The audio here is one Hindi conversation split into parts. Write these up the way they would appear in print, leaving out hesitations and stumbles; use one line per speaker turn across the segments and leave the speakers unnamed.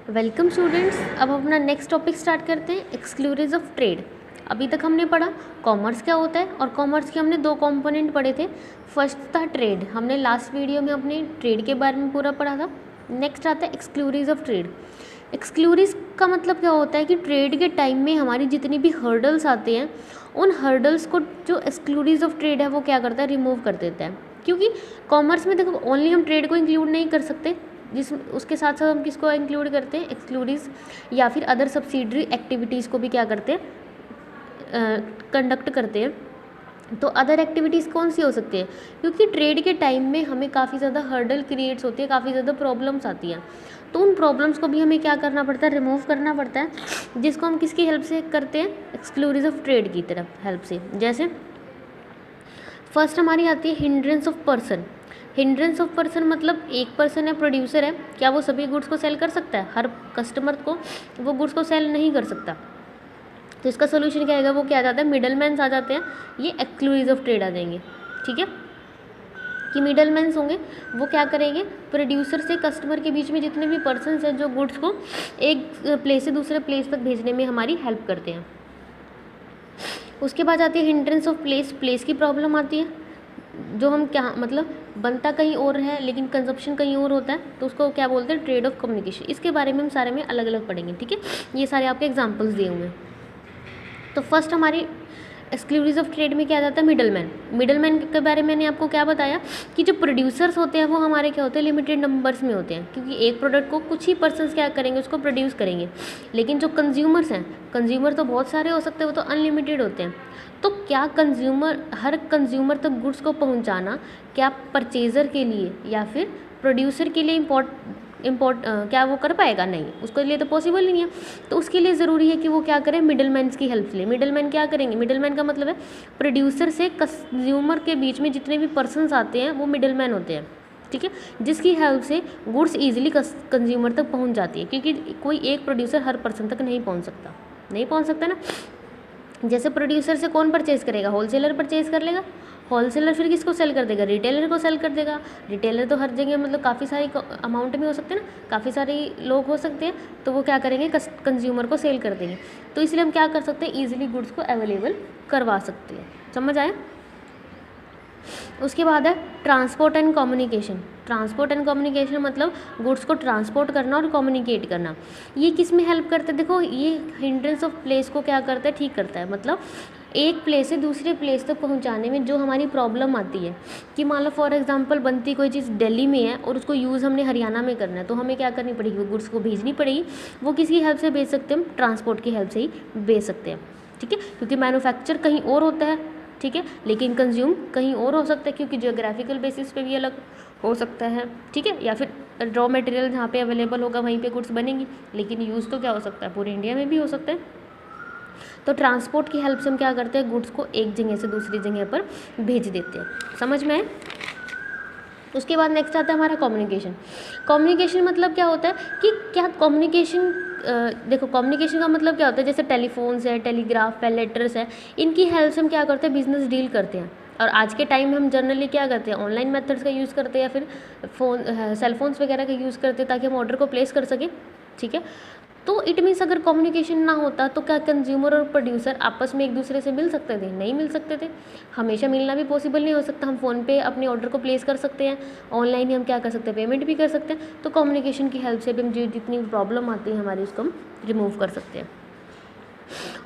Welcome students. अब हम अपना नेक्स्ट टॉपिक स्टार्ट करते हैं, एक्सक्लूसिव ऑफ ट्रेड। अभी तक हमने पढ़ा कॉमर्स क्या होता है, और कॉमर्स के हमने दो कंपोनेंट पढ़े थे। फर्स्ट था ट्रेड, हमने लास्ट वीडियो में अपने ट्रेड के बारे में पूरा पढ़ा था। नेक्स्ट आता है एक्सक्लूसिव ऑफ ट्रेड। एक्सक्लूसिव का मतलब क्या होता है कि ट्रेड के टाइम में हमारी जितनी भी हर्डल्स आते हैं, उन हर्डल्स को जो एक्सक्लूसिव ऑफ ट्रेड है वो क्या करता है, रिमूव कर देता है। क्योंकि कॉमर्स में देखो ओनली हम ट्रेड को इंक्लूड नहीं कर सकते, जिस उसके साथ साथ हम किसको इंक्लूड करते हैं, एक्सक्लूसिव या फिर अदर सब्सिडरी एक्टिविटीज़ को भी क्या करते हैं, कंडक्ट करते हैं। तो अदर एक्टिविटीज़ कौन सी हो सकती है, क्योंकि ट्रेड के टाइम में हमें काफ़ी ज़्यादा हर्डल क्रिएट्स होती है, काफ़ी ज़्यादा प्रॉब्लम्स आती हैं। तो उन प्रॉब्लम्स को भी हमें क्या करना पड़ता है, रिमूव करना पड़ता है, जिसको हम किसकी हेल्प से करते हैं, एक्सक्लूसिव ऑफ ट्रेड की तरफ हेल्प से। जैसे फर्स्ट हमारी आती है hindrance of person. Hindrance of person मतलब एक पर्सन है, प्रोड्यूसर है, क्या वो सभी गुड्स को सेल कर सकता है? हर कस्टमर को वो गुड्स को सेल नहीं कर सकता। तो इसका सोल्यूशन क्या आएगा, वो क्या आ जाता है, मिडल मैन्स आ जाते हैं, ये एक्सक्लूसिव ऑफ ट्रेड आ जाएंगे। ठीक है, कि मिडल मैन्स होंगे, वो क्या करेंगे, प्रोड्यूसर से कस्टमर के बीच में जितने भी पर्सनस हैं जो गुड्स को एक प्लेस से दूसरे प्लेस तक भेजने में हमारी हेल्प करते हैं। उसके बाद आती है हिंड्रेंस ऑफ प्लेस। प्लेस की प्रॉब्लम आती है, जो हम क्या मतलब बनता कहीं और है लेकिन कंजप्शन कहीं और होता है, तो उसको क्या बोलते हैं, ट्रेड ऑफ कम्युनिकेशन। इसके बारे में हम सारे में अलग अलग पढ़ेंगे। ठीक है, ये सारे आपके एग्जांपल्स दिए हुए हैं। तो फर्स्ट हमारी एक्सक्लूसिव ऑफ ट्रेड में क्या आ जाता है, मिडल मैन। मिडल मैन के बारे में मैंने आपको क्या बताया कि जो प्रोड्यूसर्स होते हैं वो हमारे क्या होते हैं, लिमिटेड नंबर्स में होते हैं, क्योंकि एक प्रोडक्ट को कुछ ही पर्सन्स क्या करेंगे, उसको प्रोड्यूस करेंगे। लेकिन जो कंज्यूमर्स हैं, कंज्यूमर तो बहुत सारे हो सकते हैं, वो तो अनलिमिटेड होते हैं। तो क्या हर कंज्यूमर तक गुड्स को पहुंचाना क्या परचेज़र के लिए या फिर प्रोड्यूसर के लिए क्या वो कर पाएगा? नहीं, उसके लिए तो पॉसिबल नहीं है। तो उसके लिए ज़रूरी है कि वो क्या करें, मिडलमैन की हेल्प ले। मिडलमैन क्या करेंगे, मिडलमैन का मतलब है प्रोड्यूसर से कंज्यूमर के बीच में जितने भी पर्सन्स आते हैं वो मिडलमैन होते हैं। ठीक है, जिसकी हेल्प से गुड्स ईजिली कंज्यूमर तक पहुंच जाती है, क्योंकि कोई एक प्रोड्यूसर हर पर्सन तक नहीं पहुंच सकता ना। जैसे प्रोड्यूसर से कौन परचेज़ करेगा, होलसेलर परचेज़ कर लेगा, होलसेलर फिर किसको सेल कर देगा, रिटेलर को सेल कर देगा। रिटेलर तो हर जगह मतलब काफ़ी सारी अमाउंट में हो सकते हैं ना, काफ़ी सारे लोग हो सकते हैं, तो वो क्या करेंगे, कंज्यूमर को सेल कर देंगे। तो इसलिए हम क्या कर सकते हैं, ईजिली गुड्स को अवेलेबल करवा सकते हैं। समझ आए? उसके बाद है transport and communication. Transport and communication मतलब गुड्स को ट्रांसपोर्ट करना और कम्युनिकेट करना। ये किस में हेल्प करता है, देखो ये हिंड्रेंस ऑफ प्लेस को क्या करता है, ठीक करता है। मतलब एक प्लेस से दूसरे प्लेस तक पहुंचाने में जो हमारी प्रॉब्लम आती है, कि मान लो फॉर एग्जांपल बनती कोई चीज़ दिल्ली में है और उसको यूज़ हमने हरियाणा में करना है, तो हमें क्या करनी पड़ेगी, वो गुड्स को भेजनी पड़ेगी। वो किसकी हेल्प से भेज सकते हैं, हम ट्रांसपोर्ट की हेल्प से ही भेज सकते हैं। ठीक है, क्योंकि मैन्युफैक्चर कहीं और होता है, ठीक है, लेकिन कंज्यूम कहीं और हो सकता है, क्योंकि जियोग्राफिकल बेसिस पे भी अलग हो सकता है। ठीक है, या फिर रॉ मटेरियल जहाँ पे अवेलेबल होगा वहीं पे गुड्स बनेंगी, लेकिन यूज़ तो क्या हो सकता है, पूरे इंडिया में भी हो सकता है। तो ट्रांसपोर्ट की हेल्प से हम क्या करते हैं, गुड्स को एक जगह से दूसरी जगह पर भेज देते हैं। समझ में आए? उसके बाद नेक्स्ट आता है हमारा कम्युनिकेशन। कम्युनिकेशन मतलब क्या होता है कि क्या कम्युनिकेशन, देखो कम्युनिकेशन का मतलब क्या होता है, जैसे टेलीफोन्स है, टेलीग्राफ है, लेटर्स है, इनकी हेल्प से हम क्या करते हैं, बिजनेस डील करते हैं। और आज के टाइम में हम जनरली क्या करते हैं, ऑनलाइन मेथड्स का यूज़ करते हैं, या फिर सेलफोन्स वगैरह का यूज़ करते हैं, ताकि हम ऑर्डर को प्लेस कर सकें। ठीक है, तो इट मीन्स अगर कम्युनिकेशन ना होता तो क्या कंज्यूमर और प्रोड्यूसर आपस में एक दूसरे से मिल सकते थे? नहीं मिल सकते थे। हमेशा मिलना भी पॉसिबल नहीं हो सकता। हम फ़ोन पे अपने ऑर्डर को प्लेस कर सकते हैं, ऑनलाइन ही हम क्या कर सकते हैं, पेमेंट भी कर सकते हैं। तो कम्युनिकेशन की हेल्प से भी हम जितनी प्रॉब्लम आती है हमारी, उसको हम रिमूव कर सकते हैं।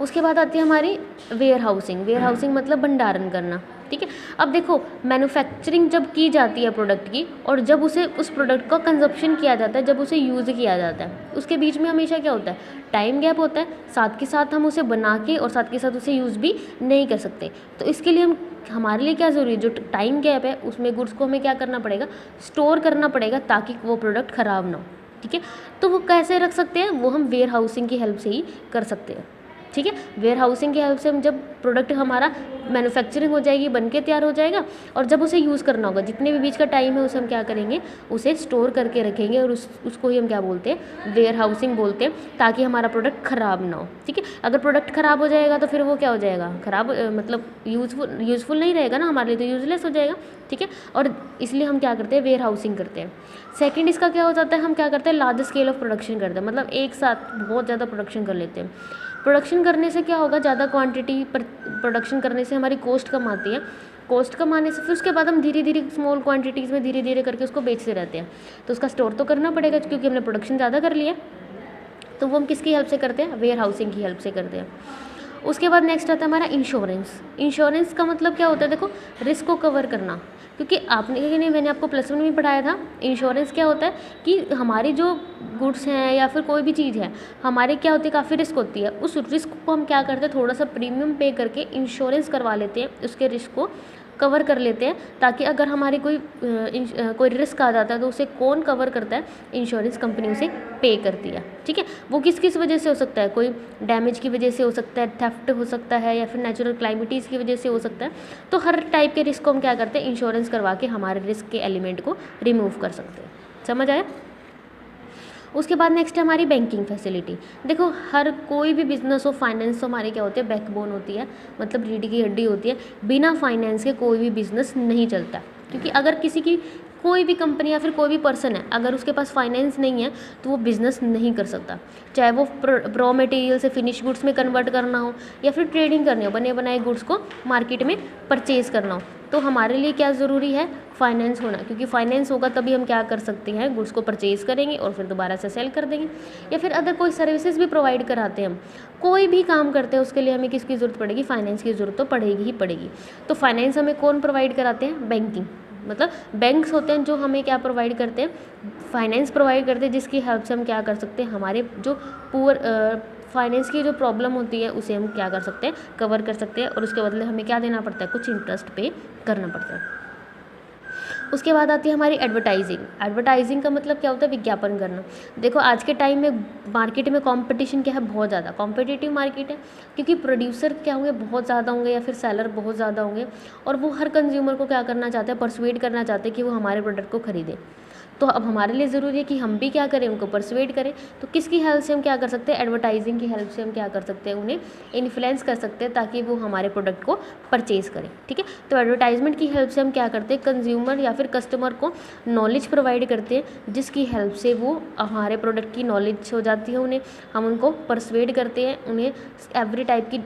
उसके बाद आती है हमारी वेयर हाउसिंग। वेयर हाउसिंग मतलब भंडारण करना। ठीक है, अब देखो मैन्युफैक्चरिंग जब की जाती है प्रोडक्ट की, और जब उसे उस प्रोडक्ट का कंजप्शन किया जाता है, जब उसे यूज़ किया जाता है, उसके बीच में हमेशा क्या होता है, टाइम गैप होता है। साथ के साथ हम उसे बना के और साथ के साथ उसे यूज़ भी नहीं कर सकते। तो इसके लिए हमारे लिए क्या ज़रूरी है, जो टाइम गैप है उसमें गुड्स को हमें क्या करना पड़ेगा, स्टोर करना पड़ेगा, ताकि वो प्रोडक्ट ख़राब ना हो। ठीक है, तो वो कैसे रख सकते हैं, वो हम वेयर हाउसिंग की हेल्प से ही कर सकते हैं। ठीक है। वेयर हाउसिंग की हेल्प से हम जब प्रोडक्ट हमारा मैन्युफैक्चरिंग हो जाएगी, बन के तैयार हो जाएगा, और जब उसे यूज़ करना होगा, जितने भी बीच का टाइम है उसे हम क्या करेंगे, उसे स्टोर करके रखेंगे, और उसको ही हम क्या बोलते हैं, वेयर हाउसिंग बोलते हैं, ताकि हमारा प्रोडक्ट ख़राब ना हो। ठीक है। अगर प्रोडक्ट ख़राब हो जाएगा तो फिर वो क्या हो जाएगा, ख़राब मतलब यूज़फुल नहीं रहेगा ना, हमारे लिए तो यूज़लेस हो जाएगा। ठीक है। और इसलिए हम क्या करते हैं, वेयर हाउसिंग करते हैं। सेकंड इसका क्या हो जाता है, हम क्या करते हैं, लार्ज स्केल ऑफ प्रोडक्शन करते हैं, मतलब एक साथ बहुत ज़्यादा प्रोडक्शन कर लेते हैं। प्रोडक्शन करने से क्या होगा, ज़्यादा क्वांटिटी पर प्रोडक्शन करने से हमारी कॉस्ट कम आती है। कॉस्ट कम आने से फिर उसके बाद हम धीरे धीरे स्मॉल क्वांटिटीज़ में धीरे धीरे करके उसको बेचते रहते हैं। तो उसका स्टोर तो करना पड़ेगा, क्योंकि हमने प्रोडक्शन ज़्यादा कर लिया। तो वो हम किसकी हेल्प से करते हैं, वेयर हाउसिंग की हेल्प से करते हैं। उसके बाद नेक्स्ट आता है हमारा इंश्योरेंस। इंश्योरेंस का मतलब क्या होता है, देखो रिस्क को कवर करना, क्योंकि आपने नहीं, मैंने आपको प्लस वन में पढ़ाया था। इंश्योरेंस क्या होता है कि हमारी जो गुड्स हैं या फिर कोई भी चीज़ है, हमारे क्या होती है, काफ़ी रिस्क होती है। उस रिस्क को हम क्या करते हैं, थोड़ा सा प्रीमियम पे करके इंश्योरेंस करवा लेते हैं, उसके रिस्क को कवर कर लेते हैं, ताकि अगर हमारी कोई रिस्क आ जाता है तो उसे कौन कवर करता है, इंश्योरेंस कंपनी उसे पे करती है। ठीक है। वो किस किस वजह से हो सकता है, कोई डैमेज की वजह से हो सकता है, थेफ्ट हो सकता है, या फिर नेचुरल क्लाइमिटीज़ की वजह से हो सकता है। तो हर टाइप के रिस्क को हम क्या करते हैं, इंश्योरेंस करवा के हमारे रिस्क के एलिमेंट को रिमूव कर सकते हैं। समझ आया। उसके बाद नेक्स्ट है हमारी बैंकिंग फैसिलिटी। देखो हर कोई भी बिजनेस हो, फाइनेंस तो हमारी क्या होती है, बैकबोन होती है, मतलब रीढ़ की हड्डी होती है। बिना फाइनेंस के कोई भी बिजनेस नहीं चलता, क्योंकि अगर किसी की कोई भी कंपनी या फिर कोई भी पर्सन है, अगर उसके पास फाइनेंस नहीं है तो वो बिज़नेस नहीं कर सकता। चाहे वो रॉ मटेरियल से फिनिश गुड्स में कन्वर्ट करना हो, या फिर ट्रेडिंग करनी हो, बने बनाए गुड्स को मार्केट में परचेज़ करना हो, तो हमारे लिए क्या ज़रूरी है, फाइनेंस होना, क्योंकि फाइनेंस होगा तभी हम क्या कर सकते हैं, गुड्स को परचेज़ करेंगे और फिर दोबारा से सेल कर देंगे। या फिर अदर कोई सर्विसेज भी प्रोवाइड कराते हैं, हम कोई भी काम करते हैं, उसके लिए हमें किसकी ज़रूरत पड़ेगी, फाइनेंस की ज़रूरत तो पड़ेगी ही पड़ेगी। तो फाइनेंस हमें कौन प्रोवाइड कराते हैं, बैंकिंग, मतलब बैंक्स होते हैं जो हमें क्या प्रोवाइड करते हैं, फाइनेंस प्रोवाइड करते हैं, जिसकी हेल्प से हम क्या कर सकते हैं, हमारे जो पुअर फाइनेंस की जो प्रॉब्लम होती है उसे हम क्या कर सकते हैं, कवर कर सकते हैं, और उसके बदले हमें क्या देना पड़ता है, कुछ इंटरेस्ट पे करना पड़ता है। उसके बाद आती है हमारी एडवर्टाइजिंग। एडवर्टाइजिंग का मतलब क्या होता है, विज्ञापन करना। देखो आज के टाइम में मार्केट में कंपटीशन क्या है, बहुत ज़्यादा कॉम्पिटिटिव मार्केट है, क्योंकि प्रोड्यूसर क्या होंगे, बहुत ज़्यादा होंगे, या फिर सेलर बहुत ज़्यादा होंगे, और वो हर कंज्यूमर को क्या करना चाहते हैं, परसुएड करना चाहते हैं कि वो हमारे प्रोडक्ट को खरीदे। तो अब हमारे लिए ज़रूरी है कि हम भी क्या करें, उनको परसुएड करें। तो किसकी हेल्प से हम क्या कर सकते हैं, एडवर्टाइजिंग की हेल्प से हम क्या कर सकते हैं, उन्हें इन्फ्लुएंस कर सकते हैं, ताकि वो हमारे प्रोडक्ट को परचेज़ करें। ठीक है। तो एडवर्टाइजमेंट की हेल्प से हम क्या करते हैं, कंज्यूमर या फिर कस्टमर को नॉलेज प्रोवाइड करते हैं, जिसकी हेल्प से वो हमारे प्रोडक्ट की नॉलेज हो जाती है उन्हें, हम उनको परसुएड करते हैं, उन्हें एवरी टाइप की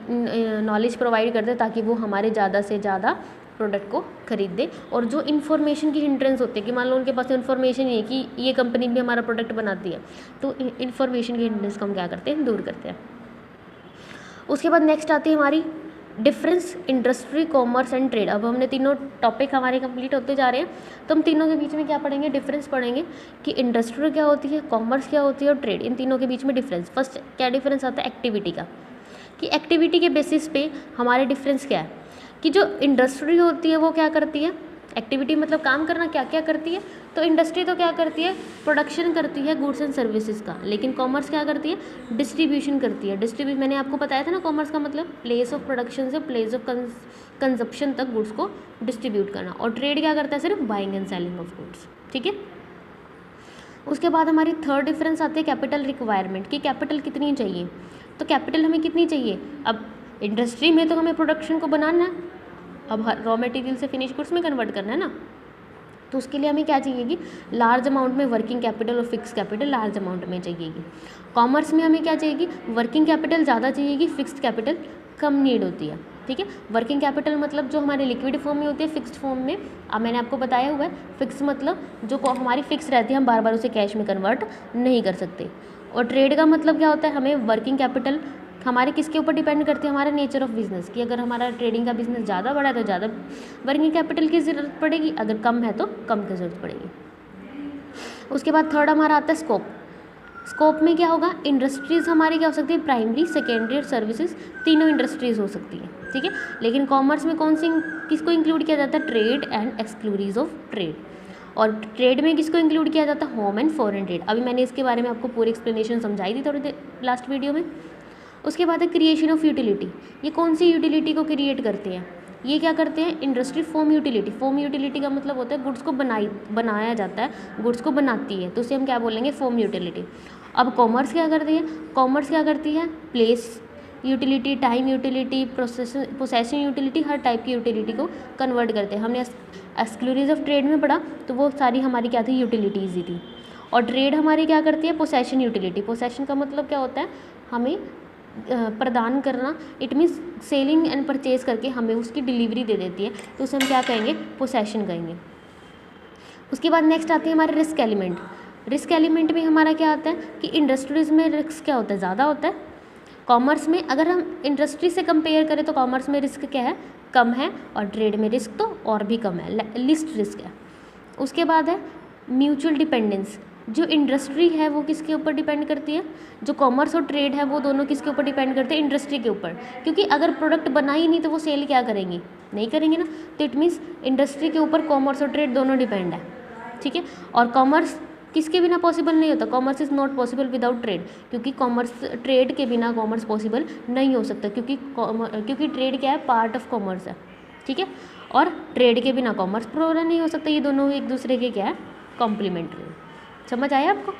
नॉलेज प्रोवाइड करते हैं, ताकि वो हमारे ज़्यादा से ज़्यादा प्रोडक्ट को खरीद दे। और जो इन्फॉर्मेशन की हिंड्रेंस होती है, कि मान लो उनके पास इन्फॉर्मेशन ये है कि ये कंपनी भी हमारा प्रोडक्ट बनाती है, तो इन्फॉर्मेशन की हिंड्रेंस को हम क्या करते हैं, दूर करते हैं। उसके बाद नेक्स्ट आती है हमारी difference, industry, commerce and trade. अब हमने तीनों टॉपिक हमारे कंप्लीट होते जा रहे हैं, तो हम तीनों के बीच में क्या पढ़ेंगे, डिफरेंस पढ़ेंगे, कि इंडस्ट्री क्या होती है, कॉमर्स क्या होती है, और ट्रेड, इन तीनों के बीच में डिफरेंस। फर्स्ट क्या डिफरेंस आता है, एक्टिविटी का, कि एक्टिविटी के बेसिस पे हमारे डिफरेंस क्या है, कि जो इंडस्ट्री होती है वो क्या करती है, एक्टिविटी मतलब काम करना, क्या क्या करती है, तो इंडस्ट्री तो क्या करती है, प्रोडक्शन करती है गुड्स एंड सर्विसेज का, लेकिन कॉमर्स क्या करती है, डिस्ट्रीब्यूशन करती है। डिस्ट्रीब्यूशन मैंने आपको बताया था ना, कॉमर्स का मतलब प्लेस ऑफ प्रोडक्शन से प्लेस ऑफ कंजप्शन तक गुड्स को डिस्ट्रीब्यूट करना, और ट्रेड क्या करता है, सिर्फ buying and selling of goods. ठीक है। उसके बाद हमारी थर्ड डिफरेंस आती है कैपिटल रिक्वायरमेंट, कि कैपिटल कितनी चाहिए, तो कैपिटल हमें कितनी चाहिए। अब इंडस्ट्री में तो हमें प्रोडक्शन को बनाना है, अब रॉ मटेरियल से फिनिश गुड्स में कन्वर्ट करना है ना, तो उसके लिए हमें क्या चाहिएगी, लार्ज अमाउंट में वर्किंग कैपिटल और फिक्स कैपिटल लार्ज अमाउंट में चाहिएगी। कॉमर्स में हमें क्या चाहिएगी, वर्किंग कैपिटल ज़्यादा चाहिएगी, फिक्स्ड कैपिटल कम नीड होती है। ठीक है। वर्किंग कैपिटल मतलब जो हमारे लिक्विड फॉर्म में होती है, फिक्स्ड फॉर्म में, अब मैंने आपको बताया हुआ है, फिक्स मतलब जो हमारी फिक्स रहती है, हम बार बार उसे कैश में कन्वर्ट नहीं कर सकते। और ट्रेड का मतलब क्या होता है, हमें वर्किंग कैपिटल हमारे किसके ऊपर डिपेंड करती है, हमारा नेचर ऑफ बिजनेस, कि अगर हमारा ट्रेडिंग का बिजनेस ज़्यादा बड़ा है तो ज़्यादा वर्किंग कैपिटल की ज़रूरत पड़ेगी, अगर कम है तो कम की ज़रूरत पड़ेगी। उसके बाद थर्ड हमारा आता है स्कोप। स्कोप में क्या होगा, इंडस्ट्रीज़ हमारी क्या हो सकती है, प्राइमरी, सेकेंडरी और सर्विसेज, तीनों इंडस्ट्रीज़ हो सकती है। ठीक है। लेकिन कॉमर्स में कौन सी किसको इंक्लूड किया जाता है, ट्रेड एंड एक्सक्लूरीज ऑफ ट्रेड। और ट्रेड में किसको इंक्लूड किया जाता है, होम एंड फॉरेन ट्रेड। अभी मैंने इसके बारे में आपको पूरी एक्सप्लेनेशन समझाई थी थोड़ी देर लास्ट वीडियो में। उसके बाद है क्रिएशन ऑफ यूटिलिटी। ये कौन सी यूटिलिटी को क्रिएट करते हैं? ये क्या करते हैं? Industry form utility. Form utility का मतलब होता है गुड्स को बनाया जाता है, गुड्स को बनाती है, तो उसे हम क्या बोलेंगे? Form utility. अब कॉमर्स क्या करती है? कॉमर्स क्या करती है? Place utility, time utility, processing utility, हर टाइप की यूटिलिटी को कन्वर्ट करते हैं। हमने एक्सक्लूसिव ऑफ ट्रेड में पढ़ा, तो वो सारी हमारी क्या थी? यूटिलिटीज़ ही थी। और ट्रेड हमारी क्या करती है? Possession utility. पोसेशन का मतलब क्या होता है? हमें प्रदान करना। It means selling and purchase करके हमें उसकी डिलीवरी दे देती है, तो उसे हम क्या कहेंगे? पोसेशन कहेंगे। उसके बाद नेक्स्ट आती है हमारे रिस्क एलिमेंट। रिस्क एलिमेंट में हमारा क्या आता है कि इंडस्ट्रीज़ में रिस्क क्या होता है? ज़्यादा होता है। कॉमर्स में अगर हम इंडस्ट्री से कंपेयर करें तो कॉमर्स में रिस्क क्या है? कम है। और ट्रेड में रिस्क तो और भी कम है, लिस्ट रिस्क है। उसके बाद है म्यूचुअल डिपेंडेंस। जो इंडस्ट्री है वो किसके ऊपर डिपेंड करती है? जो कॉमर्स और ट्रेड है वो दोनों किसके ऊपर डिपेंड करते हैं? इंडस्ट्री के ऊपर। क्योंकि अगर प्रोडक्ट बना ही नहीं तो वो सेल क्या करेंगी? नहीं करेंगे ना। तो इट मीन्स इंडस्ट्री के ऊपर कॉमर्स और ट्रेड दोनों डिपेंड है, ठीक है। और कॉमर्स किसके बिना पॉसिबल नहीं होता? Commerce is not possible without trade, क्योंकि कॉमर्स, ट्रेड के बिना कॉमर्स पॉसिबल नहीं हो सकता, क्योंकि ट्रेड क्या है? पार्ट ऑफ कॉमर्स है, ठीक है। और ट्रेड के बिना कॉमर्स पूरा नहीं हो सकता। ये दोनों एक दूसरे के क्या है? कॉम्प्लीमेंट्री। समझ आया आपको?